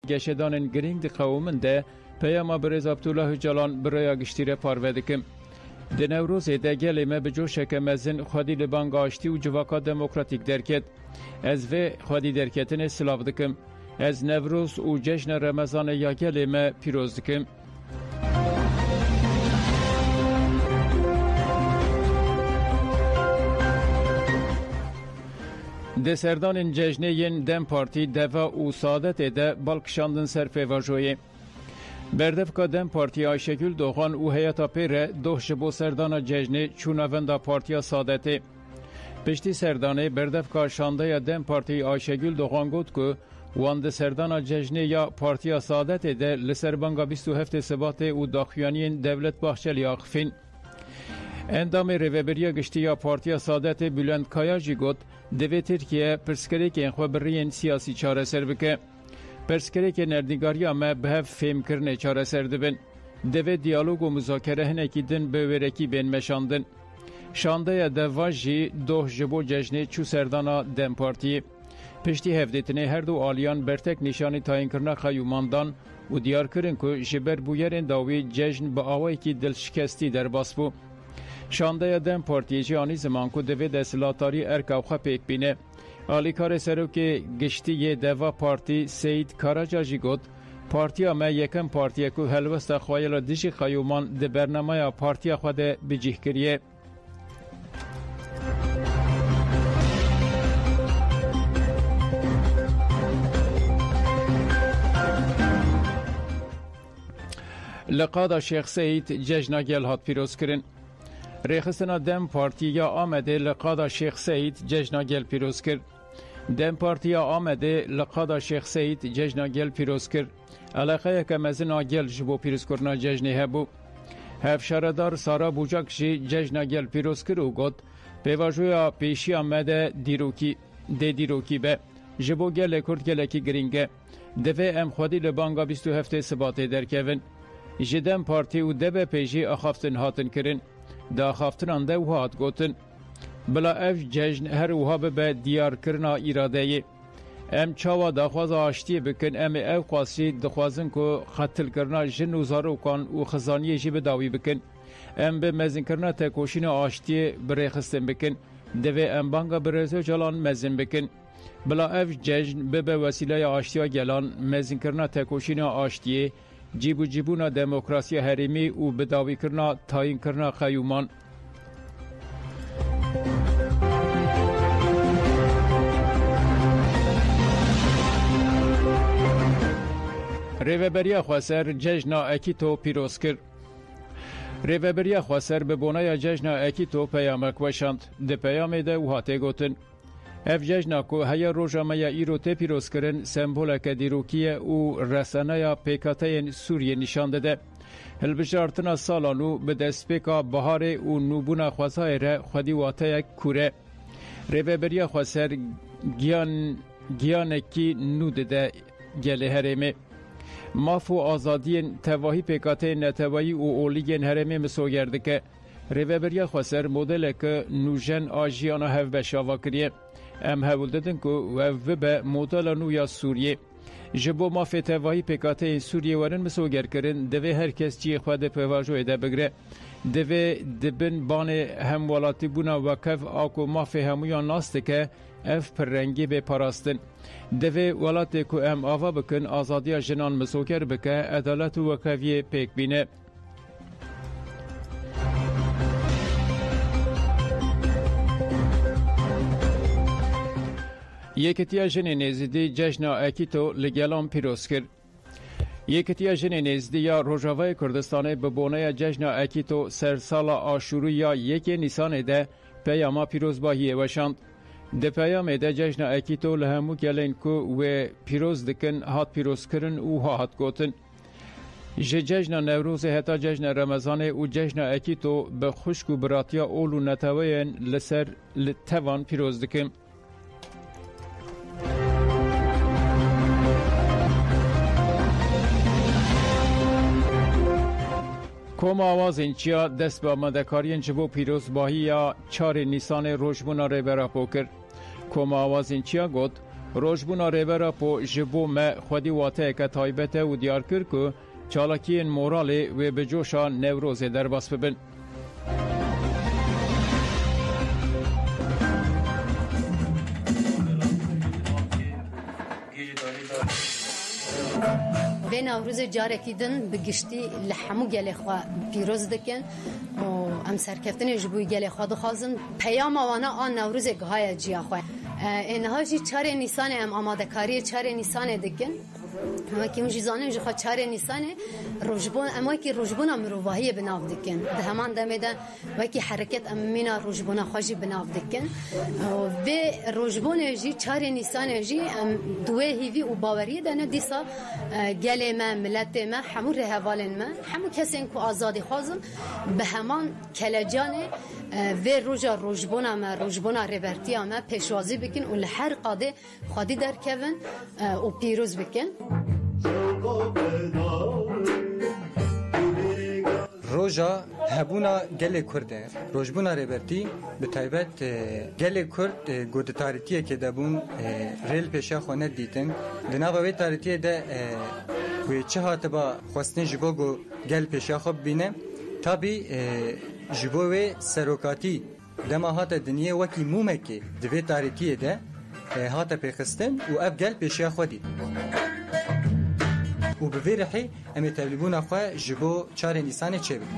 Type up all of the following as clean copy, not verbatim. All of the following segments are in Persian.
گشدان گرینگ دی قومن ده پیام برز عبدالله جلان برای گشتیره پارو دکم. د نوروز ده گلی ما به جوش که مزن خودی لبانگ آشتی و جواکا دموکراتیک درکت. از و خودی درکتن سلاف دکم. از نوروز و جشن رمضان یا گلی ما پیروز دکم. د سردان جشنین دم پارتی دوا و سعادت ده بالکشاندن سر پیواجوی. بردفکا دم پارتی آیشگül دوغان و هیئت پیره دوه جبو سردان جشن چوناوندا پارتیا سعادت. پشتی سردانه بردفکا شانده دم پارتی آیشگül دوغان گفت که وان سردان جشن یا پارتیا سعادت ده لسربانگا 27 سبات و داخویانین دولت باخچلی آخفین. اندام ریوبریا گشتی یا پارتیا سعادت بلند کایاجی گفت دوی ترکیه پرسکری که انخوا برین سیاسی چاره سر بکه. پرسکری که نردیگاری اما به هف فهم کرنه چاره سر دبن. دوی دیالوگ و مذاکره هنکی دن به ورکی بین مشاندن. شانده دواجی دوه جبو جشن چو سردانا دم پارتی. پشتی هفدیتنه هر دو آلیان برتک نشانی تاین کرنا خیوماندان و دیار کرن که جبر بویرین داوی جشن با آوائی که دل شکستی در باس بو. شانده دم پارتی جانی زمان کو دوی دستلاتاری ارکاوخه پیک بینه. آلیکار سروک گشتی دوا پارتی سید کاراجاجی گود پارتیا ما یکم پارتیا کو هلوست خوایل دیجی خیومان ده برنامه پارتیا خود بجیه کریه. لقادا شیخ سید جشنا گل هات پیروز کرن. ریخستنا دم پارتیا آمده لقادا شیخ سید جشنا گل پیروز کرد. دم پارتیا آمده لقادا شیخ سید جشنا گل پیروز کرد. علاقه که مزن گل جبو پیروز کرنا جشنی هبو. هفشاردار سارا بوجاک جی جشنا گل پیروز کرد و گفت پیواجویا پیشی آمده دیروکی به. جبو گل کرد گلکی گرینگه. دوی ام خودی لبانگا 27 سباته درکوین. جدم پارتی و دبه پیشی اخافتن هاتن کرن. دا خافتنان ده و هات گوتن. بلا اف جشن هر وها به دیار کرنا ایراده ام چاوا دخواز آشتی بکن ام او خواسی دخوازن که خطل کرنا جن و زارو کن و خزانی جی بداوی بکن ام به مزن کرنا تکوشین آشتی بریخستن بکن دوی ام بانگا برزو جلان مزن بکن بلا اف جشن به وسیله آشتی ها گلان مزن کرنا تکوشین آشتی جیبونا دموکراسی حریمی و بداوی کرنا تاین کرنا خیومان ریوبریا خواسر جشنا اکیتو پیروز کرد. ریوبریا خواسر به بونای جشنا اکیتو پیامک وشاند. ده پیام ده و هاته گوتن. اف جشنا که هیا روژامه ایرو ته پیروز کرن سمبولک دیروکیه و رسانه پیکاته سوریه نشان ده. هلبجارتنا سالانو به دست پیکا بهار و نوبونا خوازهای را خودی واته کوره. ریوبریا خواسر گیانکی نوده ده گله هرمه. مافو آزادین تواهی پیکاته نتواهی و اولیگین هرمه مسوگرده که ریوبریا خواسر مدل که نوژن آجیانا هف بشاوا کریه ام هول دادن که و به مدل نویا سوریه جبو مافی تواهی پیکاته سوریه ورن مسوگر کرن دوی هر کس چی خود پیواجو ایده بگره دوی دبن بان هموالاتی بونا وکف آکو مافی همویان ناسته که اف پر رنگی به پاراستن دوی ولاتی که ام آوا بکن آزادی جنان مسوگر بکه عدالت و وکفیه پیک بینه یکتیا جن نزدی جشن اکیتو لگلان پیروز کرد. یکتیا جن نزدی یا روجاوای کردستان به بونه جشن اکیتو سرسال آشوری یا 1 نیسان ده پیاما پیروزباهی وشاند. ده پیام ده جشن اکیتو لهمو گلین کو و پیروز دکن هات پیروز کرن و هات گوتن. جشن نوروز هتا جشن رمضان و جشن اکیتو به خشک و براتیا اولو نتوین لسر لتوان پیروز دکن. کوم آواز اینچیا دست به آمدکارین جبو پیروزباهی یا 4 نیسان روشبونا ری برا پوکر. کوم آواز اینچیا گود روشبونا ریورا پو جبو ما خودی واته که تایبته و دیار کر که چالاکین مورالی و بجوشا نوروز در باس ببن. و نوروز جارکی دن بگشتی لحمو گلی خواه پیروز دکن و ام سرکفتن جبوی گلی خواه دخوازن پیام وانا آن نوروز گهای جیا خواه اینها جی 4 نیسان ام آماده کاری 4 نیسان دکن اما که اون جیزانه جی خواه 4 نیسان روجبون اما که روجبون مروواهی بناف دکن ده همان دمه ده و که حرکت امینا روجبون خواهی بناف دکن و روجبون جی 4 نیسان جی دوه هیوی و باوری دانه دیسا گل ما ملت ما همون رهوالن ما همون کسی که آزادی خوازن به همان کلجانه و روجا روجبونا ما روجبونا ریورتیا ما پیشوازی بکن و لحر قاده خادی در کون و پیروز بکن روجا هبونا گل کرده روجبونا ریورتی به تایبت گل کرد گود تاریتیه که دبون ریل پیشه خونه دیتن دنابه تاریتیه ده و چه هاته با خواستن جبو گل پیشه خوب بینه تابی جبوه سروکاتی دما هاته دنیه وکی مومکی دوی تاریتیه ده هاته پیخستن و اب گل پیشه خودی و به ویرحی امی تبلیبون خواه جبو 4 نیسان چه بید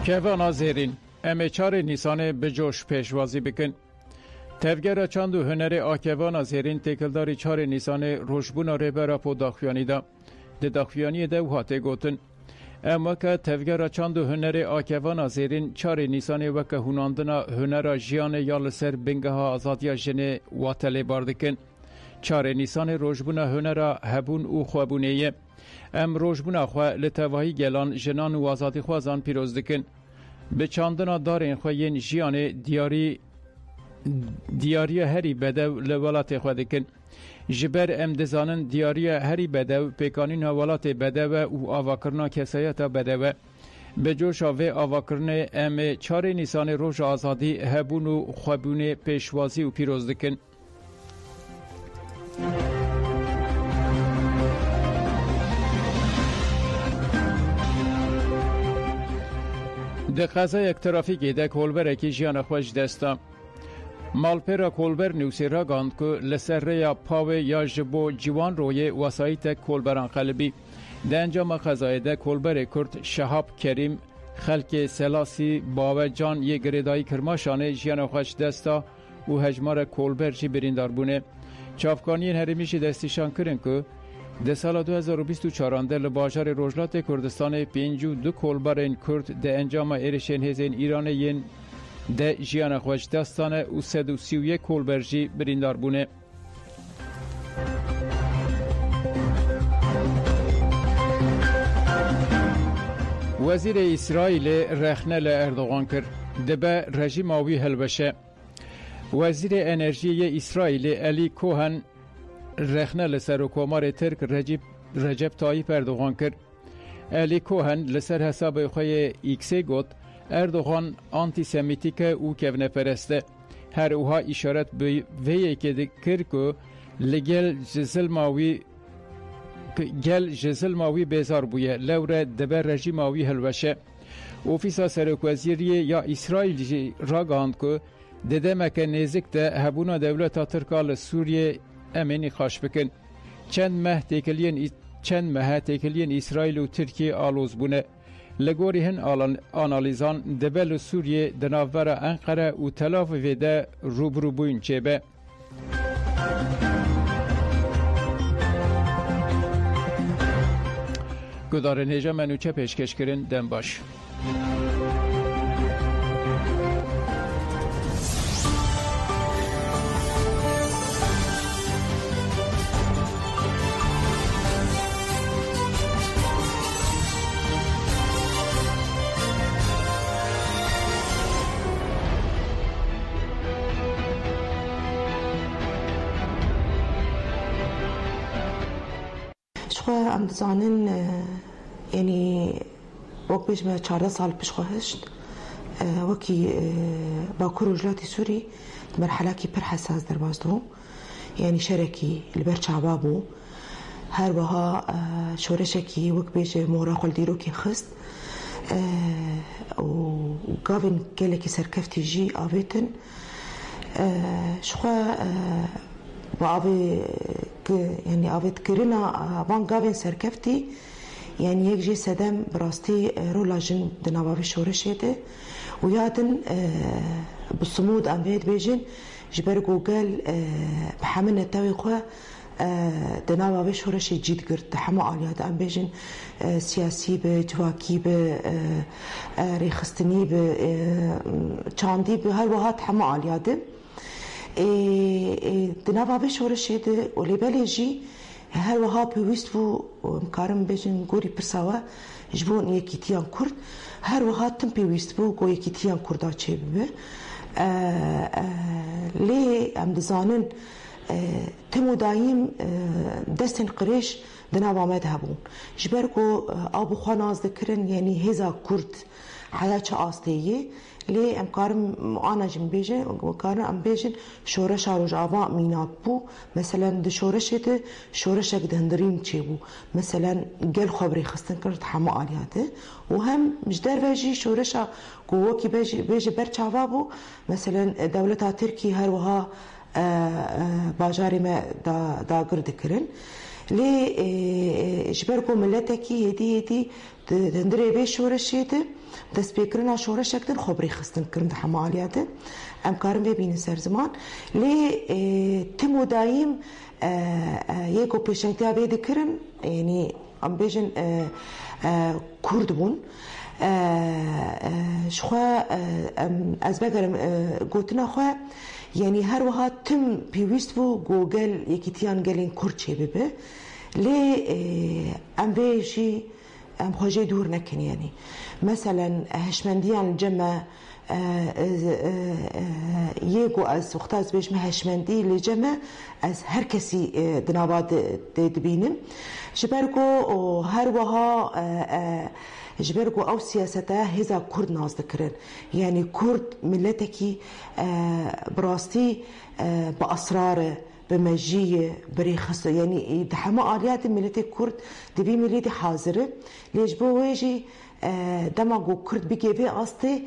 کیوانا زیرین امی 4 نیسان بجوش پیشوازی بکن تفگر چند و هنر آکیوانا زیرین تکلداری 4 نیسان روشبونا ریبرا پو داخویانی دا ده داخویانی ده و هاته گوتن اما که تفگر چند و هنر آکیوانا زیرین 4 نیسان وکه هناندنا هنر جیان یال سر بنگه ها آزادیا جن واتلی باردکن 4 نیسان روشبونا هنر هبون و خوابونیه ام روشبونا خواه لطواهی گلان جنان و آزادی خوازان پیروز دکن به چاندنا دارین خواه جیان دیاری هری بدو لولات خواه دکن جبر ام دزانن دیاری هری بدو پیکانین ولات بدو و آواکرنا کسایت بدو به جوش آوه آواکرن ام 4 نیسان روش آزادی هبون و خوابون پیشوازی و پیروز دکن ده قضای یک ترافیکی ده کولبره که جیان خوش دستا مالپیرا کولبر نوسی را گاند که لسر ریا پاوه یا جبو جوان روی وسایت کولبران قلبی ده انجام قضای ده کولبر کرد شهاب کریم خلک سلاسی باوه جان یه گریدایی کرماشانه جیان خوش دستا و هجمار کولبر جی بریندار بونه چافکانی هرمیشی دستیشان کرن که ده سال 2024 در بازار روجلات کردستان 52 کولبرین کرد ده انجام ایرشین هزین ایرانیین ده جیان خوش دستانه و 131 کولبرجی بریندار بونه وزیر اسرائیل رخنه لاردوغان کرد دبه رژیم آوی هلبشه وزیر انرژی اسرائیل علی کوهن رخنه لسر حکومت ترک رجب طایب اردوغان کرد علی کوهن لسر حساب خوی ایکسی گفت اردوغان آنتی سمیتیک او کونه پرسته هر اوها اشارت به وی که دکر که لگل جزل ماوی بیزار بویه لوره دبر رژیم ماوی هلوشه اوفیسا سرکوزیری یا اسرائیل را گاند که دده مکه نزک ده هبونا دولت ترکال سوریه امنی خاش بکن چند ماه تکلین اسرائیل و ترکیه آلوز بونه لگوری هن آنالیزان دبل سوریه دناور انقره و تلاف ویده روبرو بوین چه گدار نیجا منوچه پیشکش کرن دن باش ام دزانن يعني وقت بيش ما 14 سال پیش خواهشت وكي باكور وجلاتي سوري مرحلة كي پر حساس در بازدو يعني شركي البر شعبابو هر وها شورشكي وك بيش مورا قل ديرو كي خست وقابن كالكي سركفتي جي آبيتن شخوا وآبي يعني آبيت كرنا بان قابن سركفتي يعني يك جي سدم براستي رولا جن دنابابي شورشيته ويادن بالصمود ام بيت بيجن جبر جوجل بحمل التوي خو دنابابي شورشي جيد قرت حمو علياد ام بيجن سياسي بجواكي ب ريخستني ب چاندي ب هر وهات حمو علياد دنابابي شورشي ولي بلجي هر وها پیوست بو مکارم بجن گوری پرساوا جبون یکیتیان کرد هر وها تم پیوست بو گو یکیتیان کردا چه ببه لی ام دزانن تمو دایم دستن قریش دناب آمد هبون جبر کو آبو خوان از دکرن یعنی هزا کرد حیات آستیه لی امکارم آنا جم بیجن وکارم ام بیجن شورش آروج آبا مینات بو مثلا د شورش ده شورش اگه دهندرین چی بو مثلا گل خبری خستن کرد همه آلیاته و هم مجدر بیجی شورش گوه کی بیجی برچاوا بو مثلا دولت ترکی هر وها باجاری ما دا گرد کرن لی جبرکو ملتکی هدی دهندری بی شورشی ده دست بکرنا شورش اکتن خبری خستن کرن ده همه آلیاته امکارم ببینن سر زمان لی تمو دایم یکو پیشنگتی ها بیده کرن یعنی ام بیجن کرد بون شخوا از بگرم گوتنا خوا یعنی هر وها تم پیوست بو گوگل یکیتیان گلین کرد چه ببه لی ام بیجی ام خواجه دور نکن يعني مثلا هشمنديان جمع يجو از وقتاز بيش ما هشمندي لجمع از هر كسي دناباد دبينم جبركو هر وها جبركو او سياسته هزا كرد ناز ذكرن يعني كرد ملتكي براستي بأسراره بمجيه بريخص يعني دحما آليات ملتي كرد دبي ملتي حاضره ليش بو ويجي دماغو كرد بيجي في أصتي